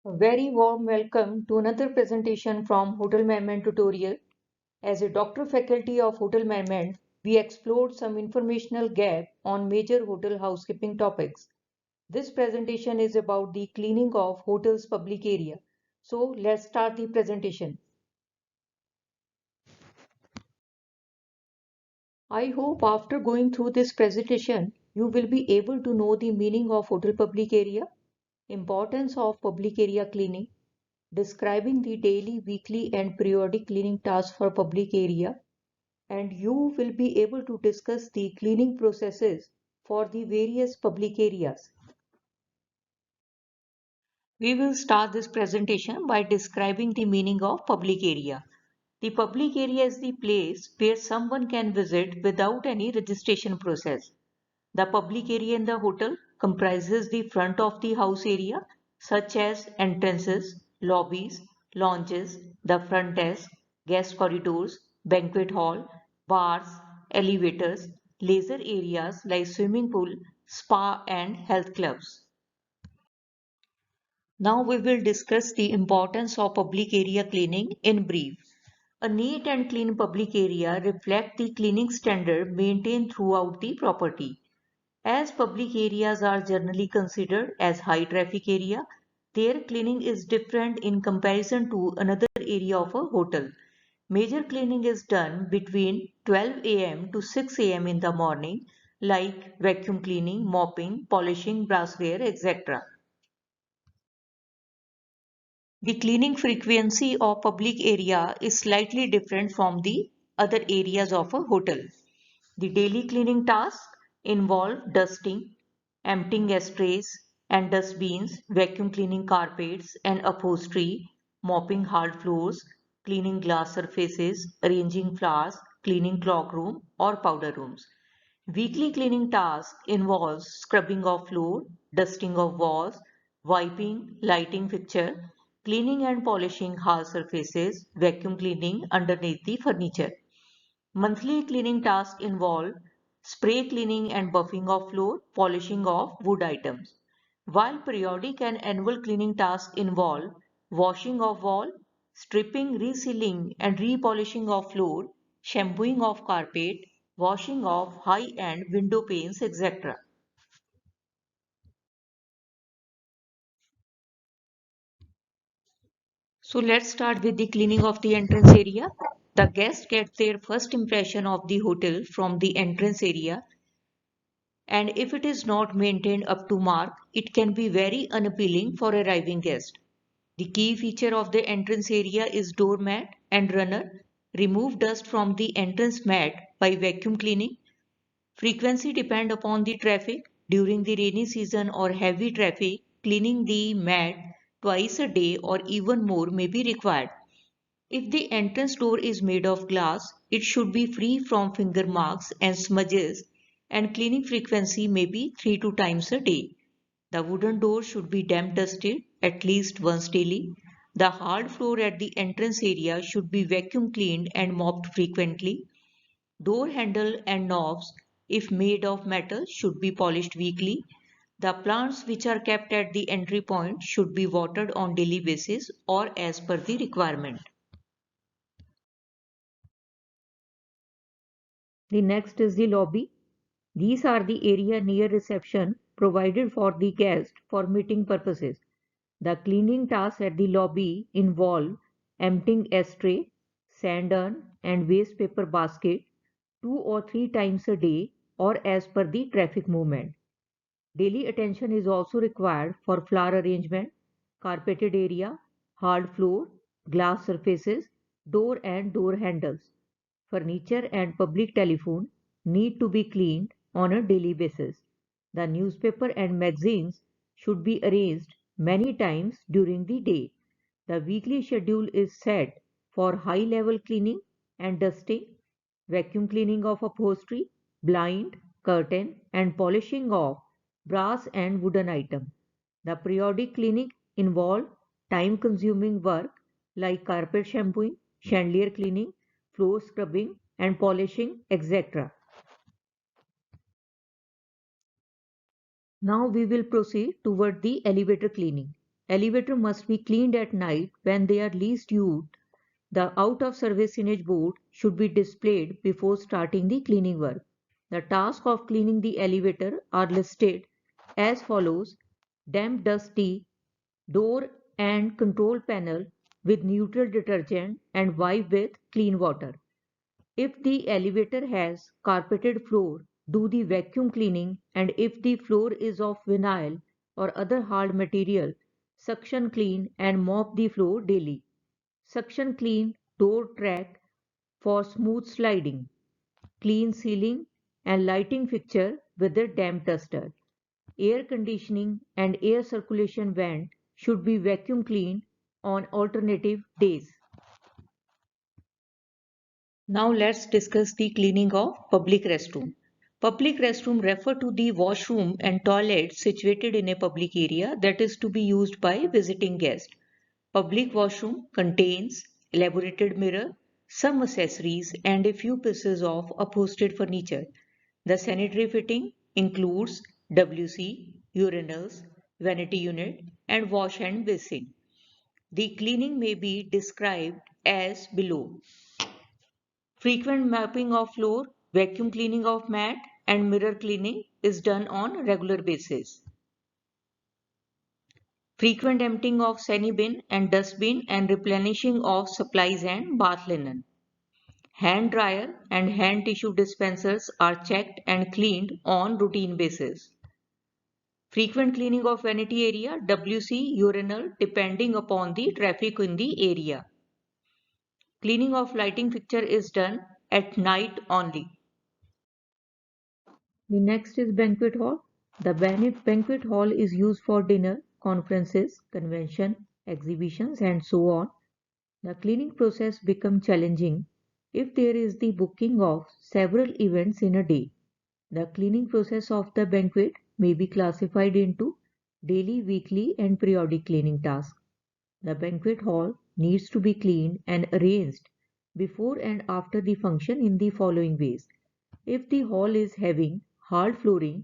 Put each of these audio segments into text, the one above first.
A very warm welcome to another presentation from Hotel Management Tutorial. As a doctor faculty of Hotel Management, we explored some informational gap on major hotel housekeeping topics. This presentation is about the cleaning of hotel's public area. So let's start the presentation. I hope after going through this presentation, you will be able to know the meaning of hotel public area, importance of public area cleaning, describing the daily, weekly, and periodic cleaning tasks for public area, and you will be able to discuss the cleaning processes for the various public areas. We will start this presentation by describing the meaning of public area. The public area is the place where someone can visit without any registration process. The public area in the hotel comprises the front of the house area, such as entrances, lobbies, lounges, the front desk, guest corridors, banquet hall, bars, elevators, leisure areas like swimming pool, spa, and health clubs. Now we will discuss the importance of public area cleaning in brief. A neat and clean public area reflects the cleaning standard maintained throughout the property. As public areas are generally considered as high traffic area, their cleaning is different in comparison to another area of a hotel. Major cleaning is done between 12 a.m. to 6 a.m. in the morning, like vacuum cleaning, mopping, polishing brassware, etc. The cleaning frequency of public area is slightly different from the other areas of a hotel. The daily cleaning tasks involve dusting, emptying ashtrays and dustbins, vacuum cleaning carpets and upholstery, mopping hard floors, cleaning glass surfaces, arranging flowers, cleaning cloakroom or powder rooms. Weekly cleaning task involves scrubbing of floor, dusting of walls, wiping, lighting fixture, cleaning and polishing hard surfaces, vacuum cleaning underneath the furniture. Monthly cleaning tasks involve spray cleaning and buffing of floor, polishing of wood items. While periodic and annual cleaning tasks involve washing of wall, stripping, resealing and repolishing of floor, shampooing of carpet, washing of high-end window panes, etc. So let's start with the cleaning of the entrance area. The guests get their first impression of the hotel from the entrance area, and if it is not maintained up to mark, it can be very unappealing for arriving guests. The key feature of the entrance area is doormat and runner. Remove dust from the entrance mat by vacuum cleaning. Frequency depend upon the traffic. During the rainy season or heavy traffic, cleaning the mat twice a day or even more may be required. If the entrance door is made of glass, it should be free from finger marks and smudges, and cleaning frequency may be 3 to times a day. The wooden door should be damp dusted at least once daily. The hard floor at the entrance area should be vacuum cleaned and mopped frequently. Door handle and knobs, if made of metal, should be polished weekly. The plants which are kept at the entry point should be watered on daily basis or as per the requirement. The next is the lobby. These are the area near reception provided for the guest for meeting purposes. The cleaning tasks at the lobby involve emptying ashtray, sand urn, and waste paper basket 2 or 3 times a day or as per the traffic movement. Daily attention is also required for flower arrangement, carpeted area, hard floor, glass surfaces, door and door handles. Furniture and public telephone need to be cleaned on a daily basis. The newspaper and magazines should be arranged many times during the day. The weekly schedule is set for high level cleaning and dusting, vacuum cleaning of upholstery, blind, curtain, and polishing of brass and wooden items. The periodic cleaning involve time consuming work like carpet shampooing, chandelier cleaning, floor scrubbing, and polishing, etc. Now we will proceed toward the elevator cleaning. Elevator must be cleaned at night when they are least used. The out-of-service signage board should be displayed before starting the cleaning work. The tasks of cleaning the elevator are listed as follows: damp dust the door and control panel with neutral detergent and wipe with clean water. If the elevator has carpeted floor, do the vacuum cleaning, and if the floor is of vinyl or other hard material, suction clean and mop the floor daily. Suction clean door track for smooth sliding. Clean ceiling and lighting fixture with a damp duster. Air conditioning and air circulation vent should be vacuum cleaned on alternative days. Now let's discuss the cleaning of public restroom. Public restroom refer to the washroom and toilet situated in a public area that is to be used by visiting guests. Public washroom contains elaborated mirror, some accessories and a few pieces of upholstered furniture. The sanitary fitting includes WC, urinals, vanity unit and wash hand basin. The cleaning may be described as below. Frequent mopping of floor, vacuum cleaning of mat, and mirror cleaning is done on regular basis. Frequent emptying of sanny bin and dustbin and replenishing of supplies and bath linen. Hand dryer and hand tissue dispensers are checked and cleaned on routine basis. Frequent cleaning of vanity area, WC, urinal depending upon the traffic in the area. Cleaning of lighting fixture is done at night only. The next is banquet hall. The banquet hall is used for dinner, conferences, convention, exhibitions and so on. The cleaning process becomes challenging if there is the booking of several events in a day. The cleaning process of the banquet may be classified into daily, weekly and periodic cleaning tasks. The banquet hall needs to be cleaned and arranged before and after the function in the following ways. If the hall is having hard flooring,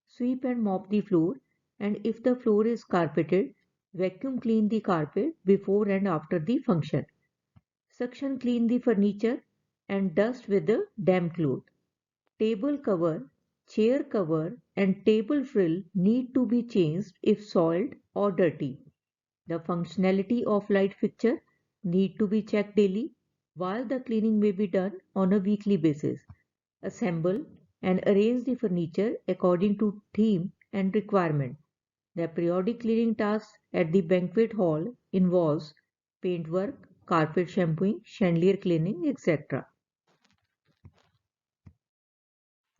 sweep and mop the floor, and if the floor is carpeted, vacuum clean the carpet before and after the function. Suction clean the furniture and dust with a damp cloth. Table cover, chair cover, and table frill need to be changed if soiled or dirty. The functionality of light fixture need to be checked daily, while the cleaning may be done on a weekly basis. Assemble and arrange the furniture according to theme and requirement. The periodic cleaning task at the banquet hall involves paintwork, carpet shampooing, chandelier cleaning, etc.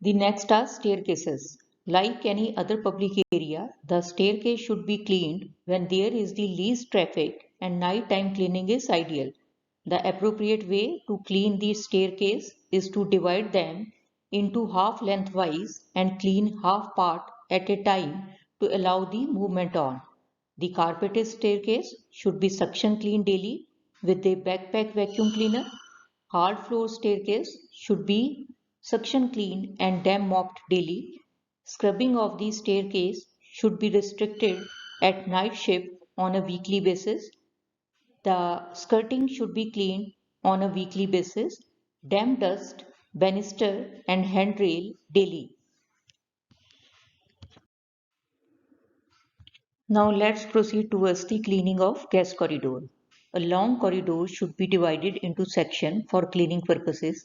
The next are staircases. Like any other public area, the staircase should be cleaned when there is the least traffic and nighttime cleaning is ideal. The appropriate way to clean the staircase is to divide them into half lengthwise and clean half part at a time to allow the movement on. The carpeted staircase should be suction cleaned daily with a backpack vacuum cleaner. Hard floor staircase should be suction cleaned and damp mopped daily. Scrubbing of the staircase should be restricted at night shift on a weekly basis. The skirting should be cleaned on a weekly basis. Damp dust, banister and handrail daily. Now let's proceed towards the cleaning of guest corridor. A long corridor should be divided into sections for cleaning purposes.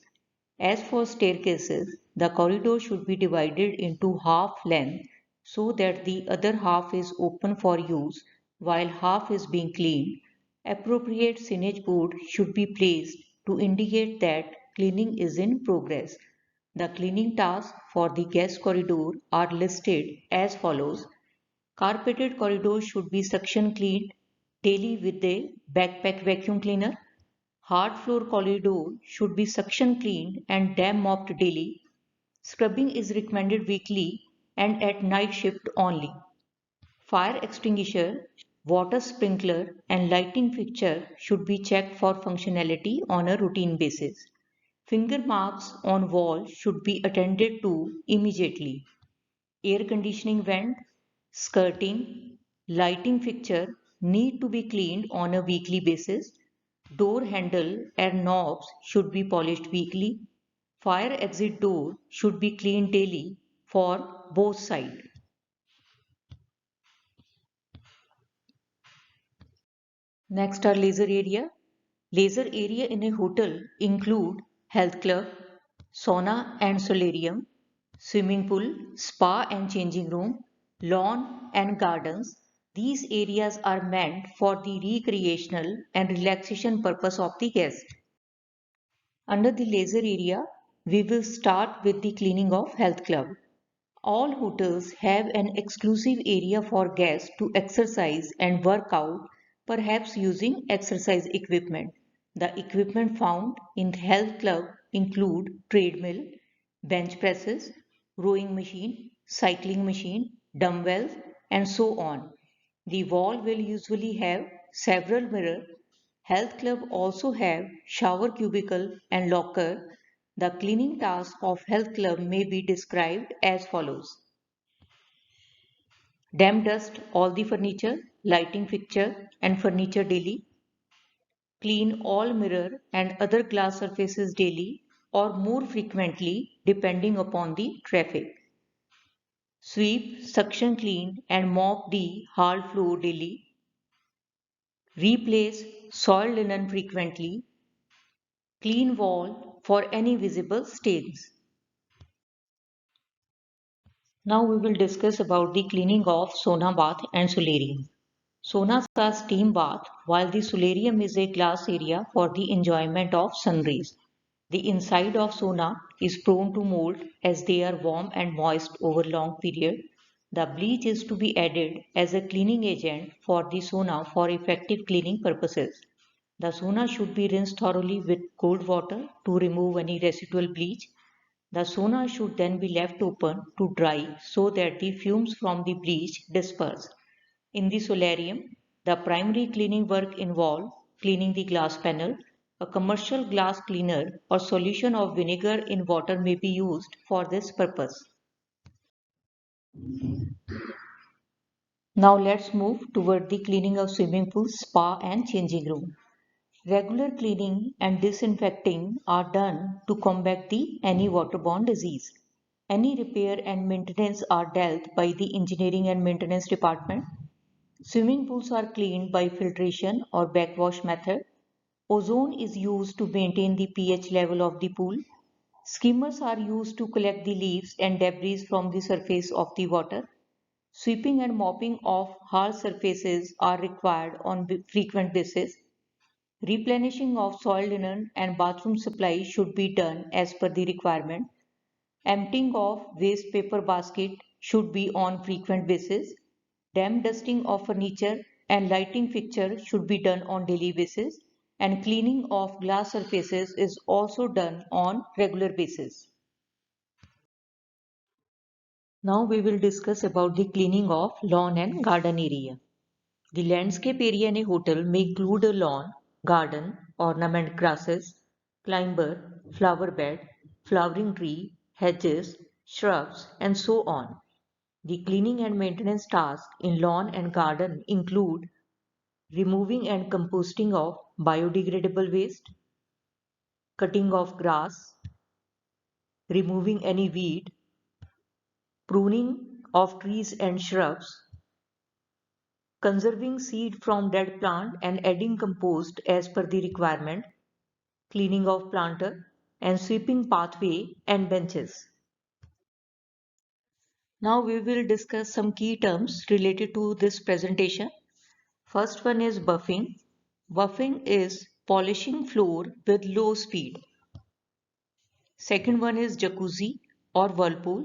As for staircases, the corridor should be divided into half length so that the other half is open for use while half is being cleaned. Appropriate signage board should be placed to indicate that cleaning is in progress. The cleaning tasks for the guest corridor are listed as follows. Carpeted corridors should be suction cleaned daily with a backpack vacuum cleaner. Hard floor corridor should be suction cleaned and damp mopped daily. Scrubbing is recommended weekly and at night shift only. Fire extinguisher, water sprinkler and lighting fixture should be checked for functionality on a routine basis. Finger marks on wall should be attended to immediately. Air conditioning vent, skirting, lighting fixture need to be cleaned on a weekly basis. Door handle and knobs should be polished weekly. Fire exit door should be cleaned daily for both sides. Next are leisure area. Leisure area in a hotel include health club, sauna and solarium, swimming pool, spa and changing room, lawn and gardens. These areas are meant for the recreational and relaxation purpose of the guest. Under the leisure area, we will start with the cleaning of health club. All hotels have an exclusive area for guests to exercise and work out, perhaps using exercise equipment. The equipment found in health club include treadmill, bench presses, rowing machine, cycling machine, dumbbells, and so on. The wall will usually have several mirrors. Health club also have shower cubicle and locker. The cleaning task of health club may be described as follows. Damp dust all the furniture, lighting fixture and furniture daily. Clean all mirror and other glass surfaces daily or more frequently depending upon the traffic. Sweep, suction clean and mop the hard floor daily. Replace soiled linen frequently. Clean wall for any visible stains. Now we will discuss about the cleaning of sauna bath and solarium. Saunas are steam bath while the solarium is a glass area for the enjoyment of sun rays. The inside of sauna is prone to mold as they are warm and moist over long period. The bleach is to be added as a cleaning agent for the sauna for effective cleaning purposes. The sauna should be rinsed thoroughly with cold water to remove any residual bleach. The sauna should then be left open to dry so that the fumes from the bleach disperse. In the solarium, the primary cleaning work involves cleaning the glass panel. A commercial glass cleaner or solution of vinegar in water may be used for this purpose. Now let's move toward the cleaning of swimming pool, spa and changing room. Regular cleaning and disinfecting are done to combat any waterborne disease. Any repair and maintenance are dealt by the engineering and maintenance department. Swimming pools are cleaned by filtration or backwash method. Ozone is used to maintain the pH level of the pool. Skimmers are used to collect the leaves and debris from the surface of the water. Sweeping and mopping of hard surfaces are required on frequent basis. Replenishing of soil linen and bathroom supplies should be done as per the requirement. Emptying of waste paper basket should be on frequent basis. Damp dusting of furniture and lighting fixture should be done on daily basis. And cleaning of glass surfaces is also done on regular basis. Now we will discuss about the cleaning of lawn and garden area. The landscape area in a hotel may include a lawn, garden, ornament grasses, climber, flower bed, flowering tree, hedges, shrubs, and so on. The cleaning and maintenance tasks in lawn and garden include removing and composting of biodegradable waste, cutting of grass, removing any weed, pruning of trees and shrubs, conserving seed from dead plant and adding compost as per the requirement, cleaning of planter, and sweeping pathway and benches. Now we will discuss some key terms related to this presentation. First one is buffing. Buffing is polishing floor with low speed. Second one is jacuzzi or whirlpool.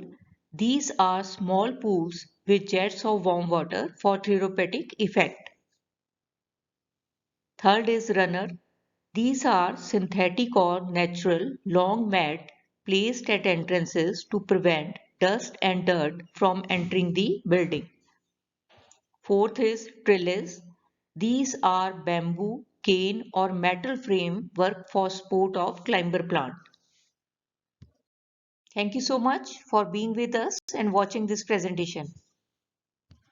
These are small pools with jets of warm water for therapeutic effect. Third is runner. These are synthetic or natural long mat placed at entrances to prevent dust and dirt from entering the building. Fourth is trellis. These are bamboo, cane or metal frame work for support of climber plant. Thank you so much for being with us and watching this presentation.